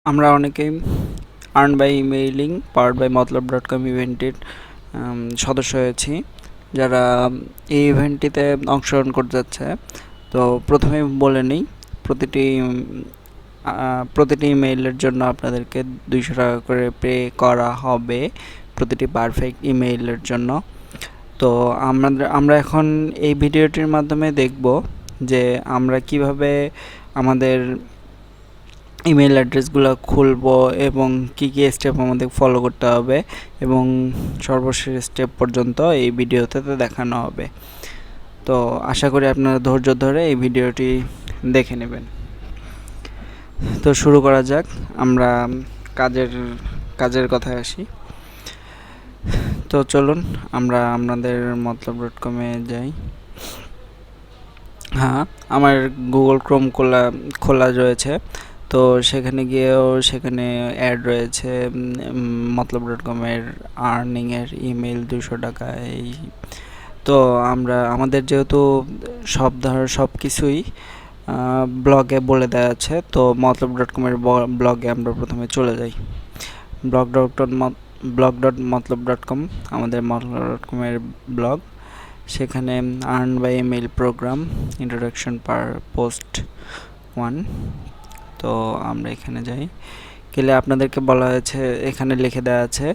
আমরা অনেকেই earn by emailing powered by মতলব.com ইভেন্টের সদস্য হয়েছি, যারা এই ইভেন্টটিতে অংশগ্রহণ করতে যাচ্ছে। তো প্রথমে বলে নিই, প্রতিটি ইমেইলের জন্য আপনাদেরকে 200 টাকা করে পে করা হবে প্রতিটি পারফেক্ট ইমেইলের জন্য। তো আমরা এখন এই ভিডিওটির মাধ্যমে দেখব যে আমরা কিভাবে আমাদের ইমেল অ্যাড্রেসগুলো খুলবো এবং কি কি স্টেপ আমাদের ফলো করতে হবে এবং সর্বশেষ স্টেপ পর্যন্ত এই ভিডিওতে দেখানো হবে। তো আশা করি আপনারা ধৈর্য ধরে এই ভিডিওটি দেখে নেবেন। তো শুরু করা যাক। আমরা কাজের কথায় আসি। তো চলুন আমরা আমাদের মতলব.com-এ যাই। হ্যাঁ, আমার গুগল ক্রোম খোলা রয়েছে। তো সেখানে গিয়েও সেখানে অ্যাড রয়েছে মতলব.com-এর আর্নিংয়ের ইমেল 200 টাকা। এই তো আমাদের যেহেতু সব কিছুই ব্লগে বলে দেওয়া আছে, তো মতলব.com-এর ব্লগে আমরা প্রথমে চলে যাই। blog.মতলব.com আমাদের মতলব.com-এর ব্লগ। সেখানে earn by email program introduction per post 1। তো আমরা এখানে যাই, গেলে আপনাদেরকে বলা হয়েছে, এখানে লিখে দেওয়া আছে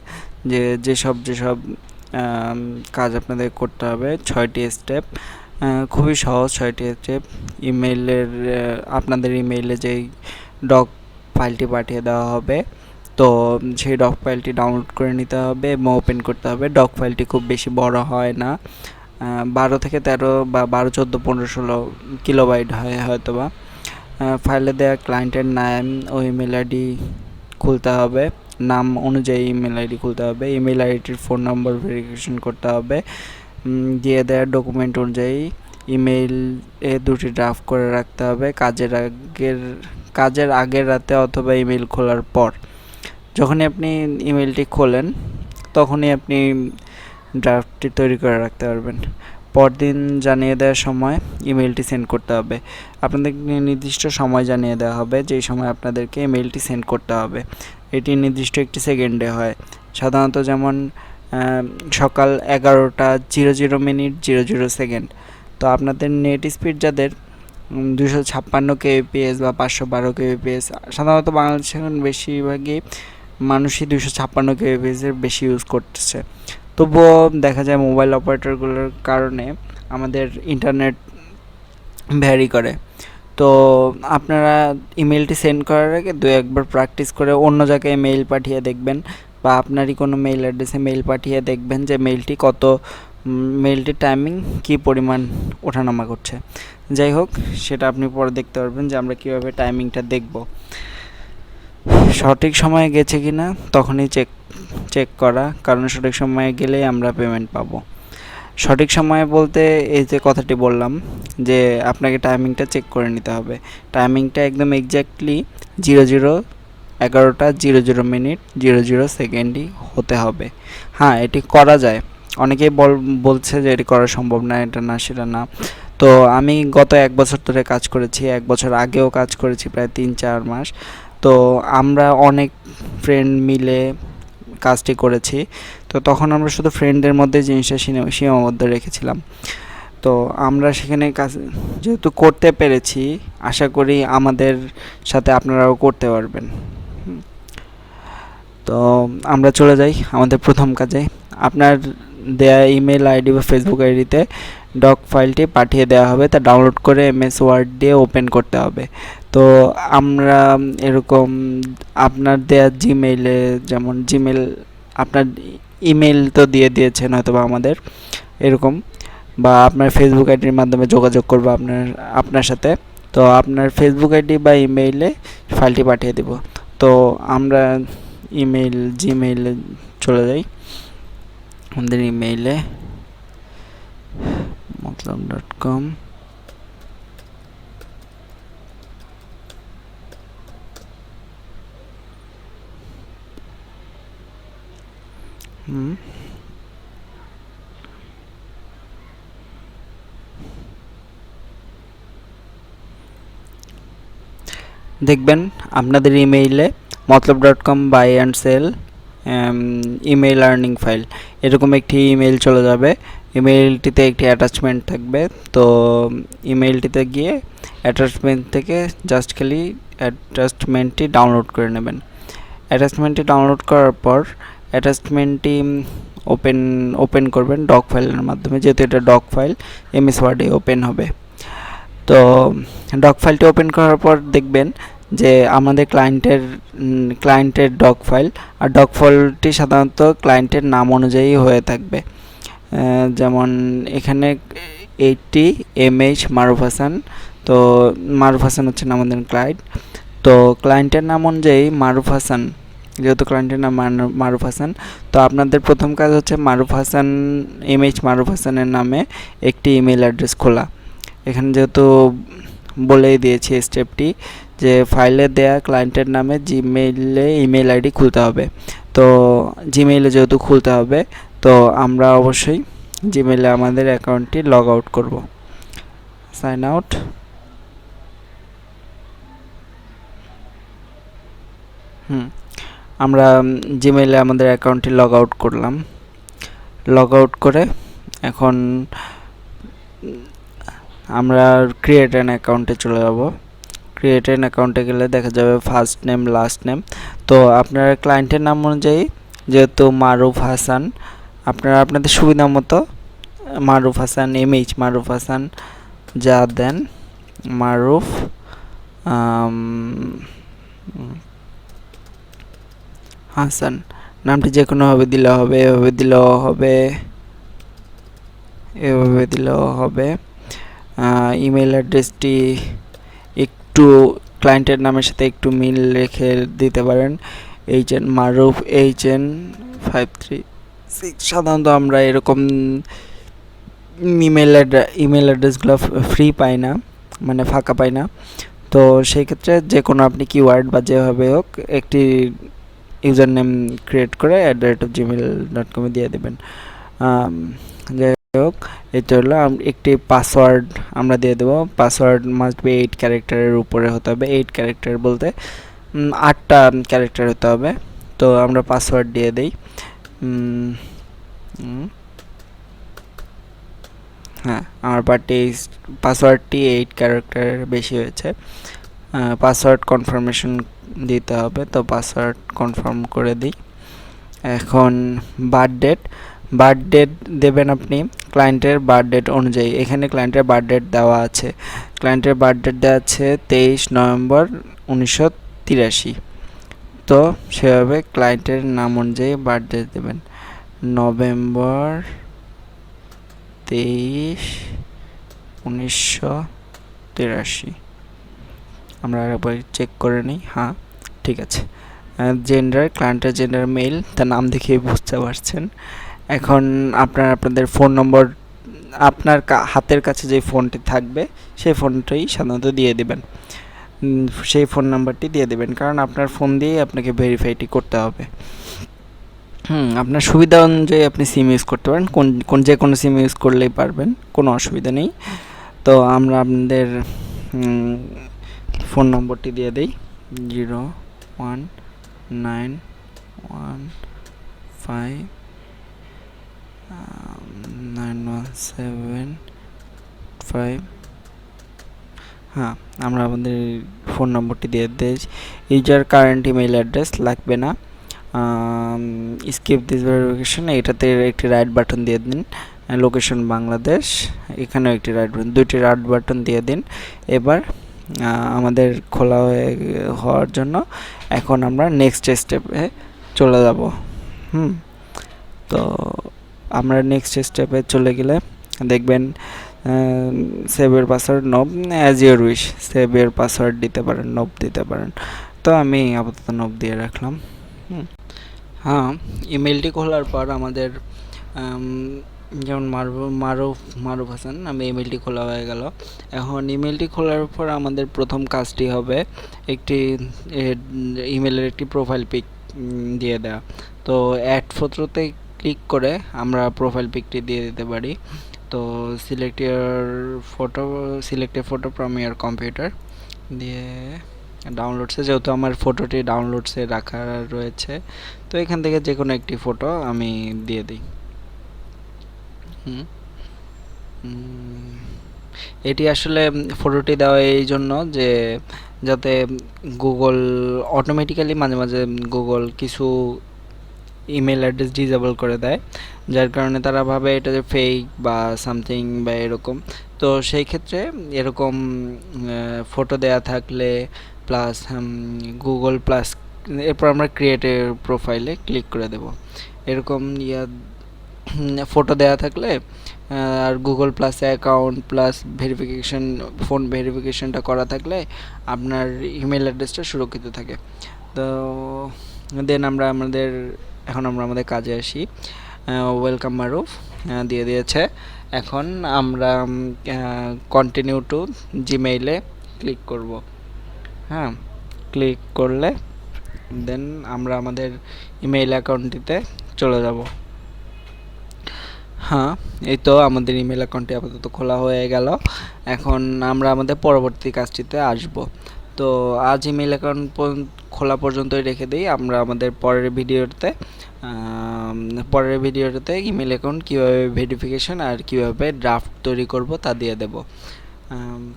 যে যেসব কাজ আপনাদের করতে হবে, 6টি স্টেপ। খুবই সহজ 6টি স্টেপ। আপনাদের ইমেইলে যেই ডক ফাইলটি পাঠিয়ে দেওয়া হবে, তো সেই ডক ফাইলটি ডাউনলোড করে নিতে হবে এবং ওপেন করতে হবে। ডক ফাইলটি খুব বেশি বড় হয় না, 12 থেকে 13 বা 12, 14, 15, 16 কিলোবাইট হয় হয়তোবা। ফাইলে দেওয়া ক্লায়েন্টের নাম ও ইমেল আইডি খুলতে হবে, নাম অনুযায়ী ইমেল আইডি খুলতে হবে। ইমেল আইডির ফোন নম্বর ভেরিফিকেশন করতে হবে। দিয়ে দেওয়ার ডকুমেন্ট অনুযায়ী ইমেইলে 2টি ড্রাফট করে রাখতে হবে কাজের আগের রাতে অথবা ইমেল খোলার পর। যখনই আপনি ইমেলটি খোলেন তখনই আপনি ড্রাফটটি তৈরি করে রাখতে পারবেন। পরদিন জানিয়ে দেওয়ার সময় ইমেলটি সেন্ড করতে হবে। আপনাদেরকে নির্দিষ্ট সময় জানিয়ে দেওয়া হবে যেই সময় আপনাদেরকে ইমেলটি সেন্ড করতে হবে। এটি নির্দিষ্ট একটি সেকেন্ডে হয়, সাধারণত যেমন সকাল 11:00:00 তো আপনাদের নেট স্পিড যাদের 256 kbps বা 512 kbps, সাধারণত বাংলাদেশে এখন বেশিরভাগই মানুষই 256 kbps-এর বেশি ইউজ করতেছে। তবুও দেখা যায় মোবাইল অপারেটরগুলোর কারণে আমাদের ইন্টারনেট ভ্যারি করে। তো আপনারা ইমেলটি সেন্ড করার আগে 2-1বার প্র্যাকটিস করে অন্য জায়গায় মেইল পাঠিয়ে দেখবেন, বা আপনারই কোনো মেইল অ্যাড্রেসে মেইল পাঠিয়ে দেখবেন যে মেইলটির টাইমিং কী পরিমাণ ওঠানামা করছে। যাই হোক, সেটা আপনি পরে দেখতে পারবেন যে আমরা কীভাবে টাইমিংটা দেখব। সঠিক সময়ে গেছে কি না তখনই চেক করা, কারণ সঠিক সময়ে গেলেই আমরা পেমেন্ট পাবো। সঠিক সময়ে বলতে এই যে কথাটি বললাম যে আপনাকে টাইমিংটা চেক করে নিতে হবে। টাইমিংটা একদম এক্স্যাক্টলি 11:00:00 হতে হবে। হ্যাঁ, এটি করা যায়। অনেকেই বলছে যে এটি করা সম্ভব না, এটা না সেটা না। তো আমি গত 1 বছর ধরে কাজ করেছি, 1 বছর আগেও কাজ করেছি প্রায় 3-4 মাস। তো আমরা অনেক ফ্রেন্ড মিলে কাজটি করেছি। তো তখন আমরা শুধু ফ্রেন্ডদের মধ্যে জিনিসটা সীমাবদ্ধ রেখেছিলাম। তো আমরা সেখানে কাজ যেহেতু করতে পেরেছি, আশা করি আমাদের সাথে আপনারাও করতে পারবেন। তো আমরা চলে যাই আমাদের প্রথম কাজে। আপনার দেয়া ইমেল আইডি বা ফেসবুক আইডিতে ডক ফাইলটি পাঠিয়ে দেওয়া হবে, তা ডাউনলোড করে MS ওয়ার্ড দিয়ে ওপেন করতে হবে। তো আমরা এরকম আপনার দেয়া জিমেইলে, যেমন জিমেল, আপনার ইমেল তো দিয়ে দিয়েছেন হয়তো বা আমাদের এরকম, বা আপনার ফেসবুক আইডির মাধ্যমে যোগাযোগ করবো আপনার সাথে। তো আপনার ফেসবুক আইডি বা ইমেইলে ফাইলটি পাঠিয়ে দেব। তো আমরা জিমেইলে চলে যাই। আমাদের ইমেইলে মতলব.com দেখবেন আপনাদের ইমেইলে মতলব.com buy and sell email earning file, এরকম একটি ইমেল চলে যাবে। ইমেলটিতে একটি অ্যাটাচমেন্ট থাকবে। তো ইমেলটিতে গিয়ে অ্যাটাচমেন্ট থেকে জাস্ট খালি অ্যাটাচমেন্টটি ডাউনলোড করে নেবেন। অ্যাটাচমেন্টটি ডাউনলোড করার পর অ্যাটাচমেন্টটি ওপেন করবেন ডক ফাইলের মাধ্যমে, যেহেতু এটা ডক ফাইল এমএস ওয়ার্ডে ওপেন হবে। তো ডক ফাইলটি ওপেন করার পর দেখবেন যে আমাদের ক্লায়েন্টের ডক ফাইল, আর ডক ফাইলটি সাধারণত ক্লায়েন্টের নাম অনুযায়ী হয়ে থাকবে। যেমন এখানে 80 MH মারুফ হাসান। তো মারুফ হাসান হচ্ছেন আমাদের ক্লায়েন্ট। তো ক্লায়েন্টের নাম অনুযায়ী মারুফ হাসান, যেহেতু ক্লায়েন্টের নাম মারুফ হাসান, তো আপনাদের প্রথম কাজ হচ্ছে মারুফ হাসান MH মারুফ হাসানের নামে একটি ইমেল অ্যাড্রেস খোলা। এখানে যেহেতু বলেই দিয়েছি স্টেপটি যে ফাইলে দেয়া ক্লায়েন্টের নামে জিমেইলে ইমেল আইডি খুলতে হবে। তো জিমেইলে যেহেতু খুলতে হবে, তো আমরা অবশ্যই জিমেইলে আমাদের অ্যাকাউন্টটি লগ আউট করব। Sign out. আমরা জিমেইলে আমাদের অ্যাকাউন্টটি লগ আউট করলাম। লগ আউট করে এখন আমরা ক্রিয়েট অ্যান অ্যাকাউন্টে চলে যাব। ক্রিয়েট অ্যান অ্যাকাউন্টে গেলে দেখা যাবে ফার্স্ট নেম লাস্ট নেম। তো আপনার ক্লায়েন্টের নাম অনুযায়ী যেহেতু মারুফ হাসান, আপনারা আপনাদের সুবিধা মতো মারুফ হাসান MH মারুফ হাসান যা দেন, মারুফ হাসান নামটি যে কোনোভাবে দিলে হবে, এভাবে দিলেও হবে, এভাবে দিলেও হবে। ইমেল অ্যাড্রেসটি একটু ক্লায়েন্টের নামের সাথে একটু মিল রেখে দিতে পারেন। HN মারুফ HN 536। সাধারণত আমরা এরকম ইমেল অ্যাড্রেসগুলো ফ্রি পাই না, মানে ফাঁকা পাই না। তো সেই ক্ষেত্রে যে কোনো আপনি কিওয়ার্ড বা যেভাবে হোক একটি ইউজার নেম ক্রিয়েট করে @gmail.com দিয়ে দেবেন। যাই হোক, এটা হলো একটি পাসওয়ার্ড আমরা দিয়ে দেবো। পাসওয়ার্ড মাস্ট বি 8 ক্যারেক্টারের উপরে হতে হবে। 8 ক্যারেক্টার বলতে 8টা ক্যারেক্টার হতে হবে। তো আমরা পাসওয়ার্ড দিয়ে দিই। হ্যাঁ, আমার পাসওয়ার্ডটি 8 ক্যারেক্টারের বেশি হয়েছে। পাসওয়ার্ড কনফার্মেশন দিতে হবে। তো পাসওয়ার্ড কনফার্ম করে দিই। এখন বার্থ ডেট দেবেন আপনি ক্লায়েন্টের বার্থ ডেট অনুযায়ী। এখানে ক্লায়েন্টের বার্থ ডেট দেওয়া আছে। ক্লায়েন্টের বার্থ ডেট দেওয়া আছে 23 নভেম্বর 1983। তো সেভাবে ক্লায়েন্টের নাম অনুযায়ী বার্থ ডেট দেবেন। নভেম্বর 23, 1983। আমরা আরেকবার চেক করে নিই। হ্যাঁ, ঠিক আছে। জেন্ডার, ক্লায়েন্টের জেন্ডার মেল, তার নাম দেখেই বুঝতে পারছেন। এখন আপনাদের ফোন নম্বর, আপনার হাতের কাছে যে ফোনটি থাকবে সেই ফোনটাই সাধারণত দিয়ে দেবেন। সেই ফোন নাম্বারটি দিয়ে দেবেন, কারণ আপনার ফোন দিয়েই আপনাকে ভেরিফাইটি করতে হবে। আপনার সুবিধা অনুযায়ী আপনি সিম ইউজ করতে পারেন, যে কোনো সিম ইউজ করলেই পারবেন, কোনো অসুবিধা নেই। তো আমরা আপনাদের ফোন নম্বরটি দিয়ে দিই 019159175। হ্যাঁ, আমরা আমাদের ফোন নম্বরটি দিয়ে দিই। ইউজার কারেন্ট ইমেল অ্যাড্রেস লাগবে না। স্কিপ দিস ভেরিফিকেশন, এটাতে একটি রাইট বাটন দিয়ে দিন। লোকেশন বাংলাদেশ, এখানেও একটি রাইট বাটন, দুইটি রাইট বাটন দিয়ে দিন। এবার আমাদের খোলা হওয়ার জন্য এখন আমরা নেক্সট স্টেপে চলে যাব। তো আমরা নেক্সট স্টেপে চলে গেলে দেখবেন সেভ ইউর পাসওয়ার্ড নব, as your wish save your password দিতে পারেন, নব দিতে পারেন। তো আমি আপাতত নব দিয়ে রাখলাম। হ্যাঁ, ইমেলটি খোলার পর আমাদের যেমন মারুফ হাসান, আমি ইমেলটি খোলা হয়ে গেল। এখন ইমেলটি খোলার পর আমাদের প্রথম কাজটি হবে একটি ইমেলের একটি প্রোফাইল পিক দিয়ে দেওয়া। তো অ্যাড ফটোতে ক্লিক করে আমরা প্রোফাইল পিকটি দিয়ে দিতে পারি। তো select A photo from year computer দিয়ে ডাউনলোডসে, যেহেতু আমার ফটোটি ডাউনলোডসে রাখা রয়েছে, তো এখান থেকে যে কোনো একটি ফটো আমি দিয়ে দিই। এটি আসলে ফটোটি দেওয়া এই জন্য যে যাতে গুগল অটোমেটিক্যালি মাঝে মাঝে গুগল কিছু ইমেল অ্যাড্রেস ডিসেবল করে দেয়, যার কারণে তারা ভাবে এটা যে ফেক বা সামথিং বা এরকম। তো সেই ক্ষেত্রে এরকম ফটো দেয়া থাকলে প্লাস গুগল প্লাস, এরপর আমরা ক্রিয়েটের প্রোফাইলে ক্লিক করে দেব। এরকম ফটো দেয়া থাকলে আর গুগল প্লাসে অ্যাকাউন্ট প্লাস ভেরিফিকেশন, ফোন ভেরিফিকেশনটা করা থাকলে আপনার ইমেল অ্যাড্রেসটা সুরক্ষিত থাকে। তো দেন আমরা আমাদের কাজে আসি। ওয়েলকাম মারুফ দিয়ে দিয়েছে। এখন আমরা কন্টিনিউ টু জিমেইলে ক্লিক করব। হ্যাঁ, ক্লিক করলে দেন আমরা আমাদের ইমেইল অ্যাকাউন্টটিতে চলে যাব। হ্যাঁ, এই তো আমাদের ইমেল অ্যাকাউন্টটি আপাতত খোলা হয়ে গেল। এখন আমরা আমাদের পরবর্তী কাজটিতে আসব। তো আজ ইমেল অ্যাকাউন্ট খোলা পর্যন্তই রেখে দিই। আমরা আমাদের পরের ভিডিওতে ইমেল অ্যাকাউন্ট কীভাবে ভেরিফিকেশন আর কীভাবে ড্রাফট তৈরি করব তা দিয়ে দেব।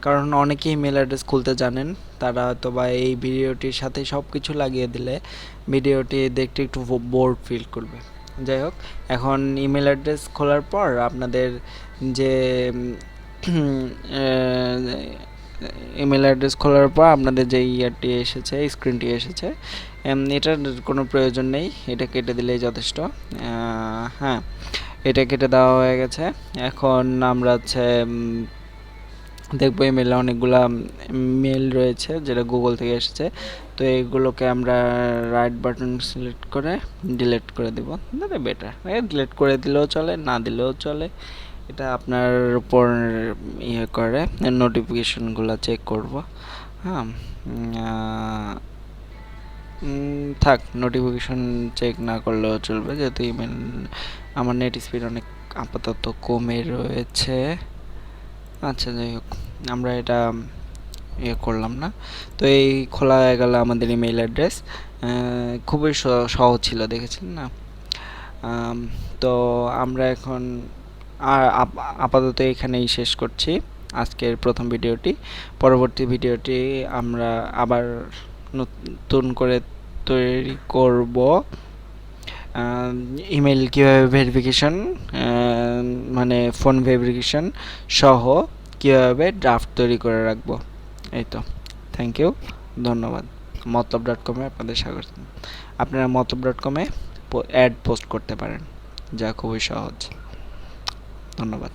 কারণ অনেকেই ইমেল অ্যাড্রেস খুলতে জানেন, তারা হয়তো বা এই ভিডিওটির সাথে সব কিছু লাগিয়ে দিলে ভিডিওটি দেখতে একটু বোর ফিল করবে। যাই হোক, এখন ইমেল অ্যাড্রেস খোলার পর আপনাদের যে ইমেল অ্যাড্রেস খোলার পর আপনাদের যে ইয়ারটি এসেছে, স্ক্রিনটি এসেছে, এটার কোনো প্রয়োজন নেই, এটা কেটে দিলেই যথেষ্ট। হ্যাঁ, এটা কেটে দেওয়া হয়ে গেছে। এখন আমরা হচ্ছে দেখবো ইমেলে অনেকগুলা মেল রয়েছে যেটা গুগল থেকে এসেছে। তো এইগুলোকে আমরা রাইট বাটন সিলেক্ট করে ডিলিট করে দেবো। বেটার, ডিলিট করে দিলেও চলে, না দিলেও চলে, এটা আপনার উপর ইয়ে করে। নোটিফিকেশনগুলো চেক করব। হ্যাঁ, থাক, নোটিফিকেশন চেক না করলেও চলবে, যেহেতু ইমেল আমার নেট স্পিড অনেক আপাতত কমে রয়েছে। আচ্ছা, যাই হোক, আমরা এটা ইয়ে করলাম না। তো এই খোলা হয়ে গেল আমাদের ইমেল অ্যাড্রেস। খুবই সহজ ছিল, দেখেছেন না? তো আমরা এখন আপাতত এখানেই শেষ করছি আজকের প্রথম ভিডিওটি। পরবর্তী ভিডিওটি আমরা আবার নতুন করে তৈরি করব ইমেল কীভাবে ভেরিফিকেশন, মানে ফোন ভেরিফিকেশন সহ কীভাবে ড্রাফট তৈরি করে রাখবো। এই তো, থ্যাংক ইউ, ধন্যবাদ। মতলব.com-এ আপনাদের স্বাগত। আপনারা মতলব.com-এ অ্যাড পোস্ট করতে পারেন, যা খুবই সহজ। ধন্যবাদ।